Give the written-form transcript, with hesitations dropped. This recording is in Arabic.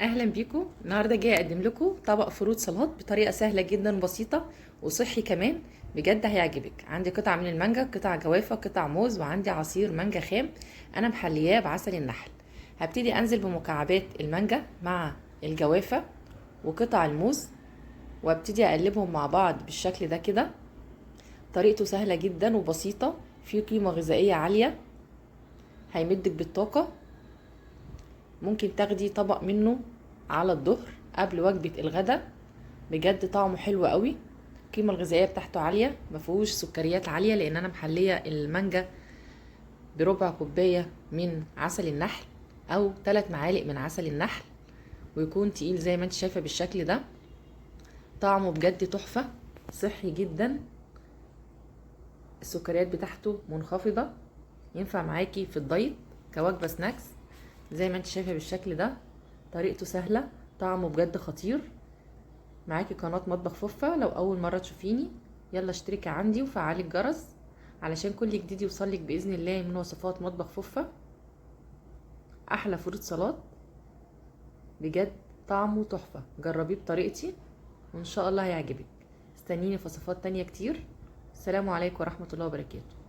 اهلا بيكم. النهارده جايه اقدم لكم طبق فروت سلطات بطريقه سهله جدا وبسيطه وصحي كمان. بجد هيعجبك. عندي قطع من المانجا، قطع جوافه، قطع موز، وعندي عصير مانجا خام انا محلياه بعسل النحل. هبتدي انزل بمكعبات المانجا مع الجوافه وقطع الموز، وابتدي اقلبهم مع بعض بالشكل ده كده. طريقته سهله جدا وبسيطه، فيه قيمه غذائيه عاليه، هيمدك بالطاقه. ممكن تاخدي طبق منه على الظهر قبل وجبة الغداء. بجد طعمه حلو قوي، القيمة الغذائية بتاعته عالية، مفيهوش سكريات عالية لان انا محلية المانجا بربع كوباية من عسل النحل او 3 معالق من عسل النحل، ويكون تقيل زي ما انت شايفة بالشكل ده. طعمه بجد تحفة، صحي جدا، السكريات بتاعته منخفضة، ينفع معاكي في الدايت كوجبة سناكس زي ما انت شايفة بالشكل ده. طريقته سهلة، طعمه بجد خطير. معاكي قناة مطبخ فوفا، لو اول مرة تشوفيني يلا اشتركي عندي وفعلي الجرس علشان كل جديد يوصلك باذن الله من وصفات مطبخ فوفا. احلى فروت سلطات، بجد طعمه تحفة. جربيه بطريقتي وان شاء الله هيعجبك. استنيني في وصفات تانية كتير. السلام عليكم ورحمة الله وبركاته.